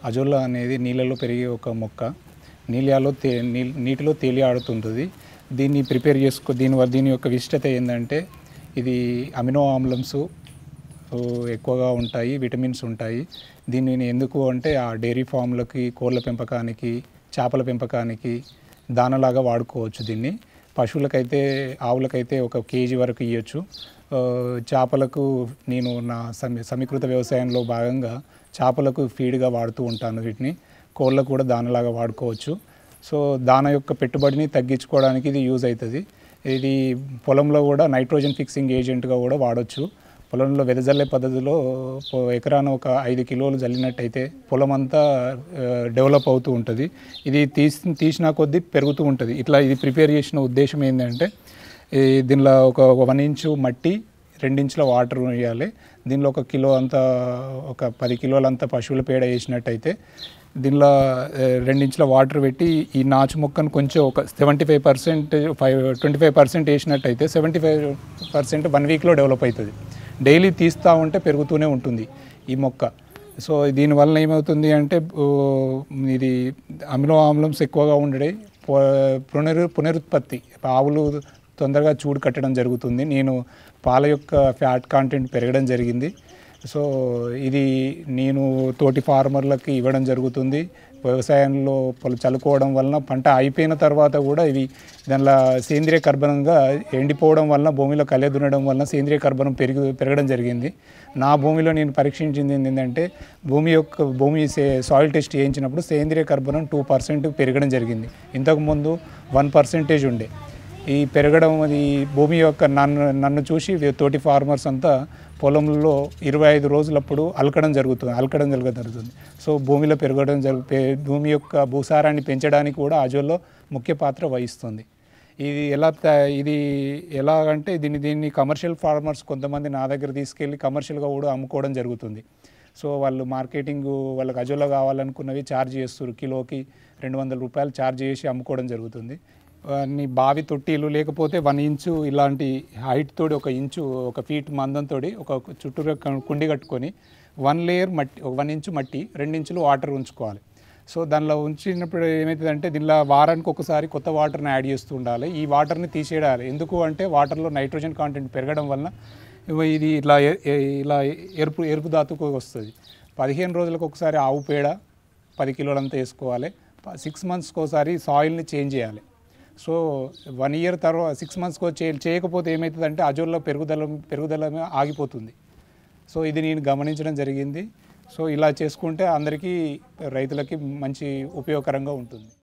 Azolla అనేది నీళ్ళలో పెరిగే ఒక మొక్క. నీటిలో తేలియాడుతుంటుంది. దీన్ని ప్రిపేర్ చేసుకో దీని యొక్క విశిష్టత ఏంటంటే ఇది అమినో ఆమ్లమ్స్ ఎక్కువగా ఉంటాయి, విటమిన్స్ ఉంటాయి. దీనిని ఎందుకు అంటే ఆ డైరీ ఫామ్లకి, కోళ్ళ పెంపకానికి, చేపల పెంపకానికి దానలాగా వాడుకోవచ్చు. దీన్ని పశువులకైతే, ఆవులకైతే 1 కేజీ వరకు ఇవ్వచ్చు. చేపలకు నేను నా సమీకృత వ్యవసాయంలో భాగంగా చేపలకు ఫీడ్గా వాడుతూ ఉంటాను. వీటిని కోళ్ళకు కూడా దానలాగా వాడుకోవచ్చు. సో దాన యొక్క పెట్టుబడిని తగ్గించుకోవడానికి ఇది యూజ్ అవుతుంది. ఇది పొలంలో కూడా నైట్రోజన్ ఫిక్సింగ్ ఏజెంట్గా కూడా వాడచ్చు. పొలంలో వెదజల్లే పద్ధతిలో ఎకరాన 5 కిలోలు జల్లినట్టయితే పొలం అంతా డెవలప్ అవుతూ ఉంటుంది. ఇది తీసిన కొద్దీ పెరుగుతూ ఉంటుంది. ఇట్లా ఇది ప్రిపేర్ చేసిన ఉద్దేశం ఏంటంటే దీనిలో ఒక 1 ఇంచు మట్టి, 2 ఇంచుల వాటర్ వేయాలి. దీనిలో 1 కిలో అంతా, 10 కిలోలంతా పశువుల పేడ వేసినట్టయితే దీనిలో 2 ఇంచుల వాటర్ పెట్టి ఈ నాచు మొక్కను కొంచెం ఒక 25% వేసినట్టయితే 75% 1 వీక్లో డెవలప్ అవుతుంది. డైలీ తీస్తూ ఉంటే పెరుగుతూనే ఉంటుంది ఈ మొక్క. సో దీనివల్ల ఏమవుతుంది అంటే ఇది అమినో ఆమ్లమ్స్ ఎక్కువగా ఉండడే పునరుత్పత్తి, ఆవులు తొందరగా చూడు కట్టడం జరుగుతుంది. నేను పాల యొక్క ఫ్యాట్ కాంటెంట్ పెరగడం జరిగింది. సో ఇది నేను తోటి ఫార్మర్లకి ఇవ్వడం జరుగుతుంది. వ్యవసాయంలో చల్లుకోవడం వలన పంట అయిపోయిన తర్వాత కూడా ఇవి దానిలో సేంద్రియ కర్బనంగా ఎండిపోవడం వలన, భూమిలో కలే దున్నడం వలన సేంద్రియ కర్బనం పెరగడం జరిగింది. నా భూమిలో నేను పరీక్షించింది ఏంటంటే భూమి సాయిల్ టెస్ట్ చేయించినప్పుడు సేంద్రియ కర్బనం 2% పెరగడం జరిగింది. ఇంతకుముందు 1% ఉండే. ఈ పెరగడం అది భూమి యొక్క నన్ను చూసి తోటి ఫార్మర్స్ అంతా పొలంలో 25 రోజులప్పుడు అలకడం జరుగుతుంది. సో భూమిలో భూమి యొక్క భూసారాన్ని పెంచడానికి కూడా అజొల్లా ముఖ్య పాత్ర వహిస్తుంది. ఇది ఎలాగంటే దీన్ని కమర్షియల్ ఫార్మర్స్ కొంతమంది నా దగ్గర తీసుకెళ్ళి కమర్షియల్గా కూడా అమ్ముకోవడం జరుగుతుంది. సో వాళ్ళు మార్కెటింగ్, వాళ్ళకి అజొల్లా కావాలనుకున్నవి ఛార్జ్ చేస్తారు. కిలోకి 200 రూపాయలు ఛార్జ్ చేసి అమ్ముకోవడం జరుగుతుంది. అన్ని బావి తొట్టీలు లేకపోతే 1 ఇంచు ఇలాంటి హైట్ తోటి 1 ఇంచు 1 ఫీట్ మందంతో ఒక చుట్టూరు కుండి కట్టుకొని 1 లేయర్ మట్టి, 1 ఇంచు మట్టి, 2 ఇంచులు వాటర్ ఉంచుకోవాలి. సో దానిలో ఉంచినప్పుడు ఏమవుతుందంటే దీనిలో వారానికి ఒకసారి కొత్త వాటర్ని యాడ్ చేస్తూ ఉండాలి. ఈ వాటర్ని తీసేయాలి. ఎందుకు అంటే వాటర్లో నైట్రోజన్ కాంటెంట్ పెరగడం వలన ఇది ఇలా ఎరుపు ధాతుకు వస్తుంది. 15 రోజులకు ఒకసారి ఆవు పేడ 10 కిలోలంతా వేసుకోవాలి. 6 మంత్స్కి ఒకసారి సాయిల్ని చేంజ్ చేయాలి. సో 1 ఇయర్ తర్వాత 6 మంత్స్కి చేయకపోతే ఏమవుతుందంటే అజొల్లా పెరుగుదల ఆగిపోతుంది. సో ఇది నేను గమనించడం జరిగింది. సో ఇలా చేసుకుంటే అందరికీ, రైతులకి మంచి ఉపయోగకరంగా ఉంటుంది.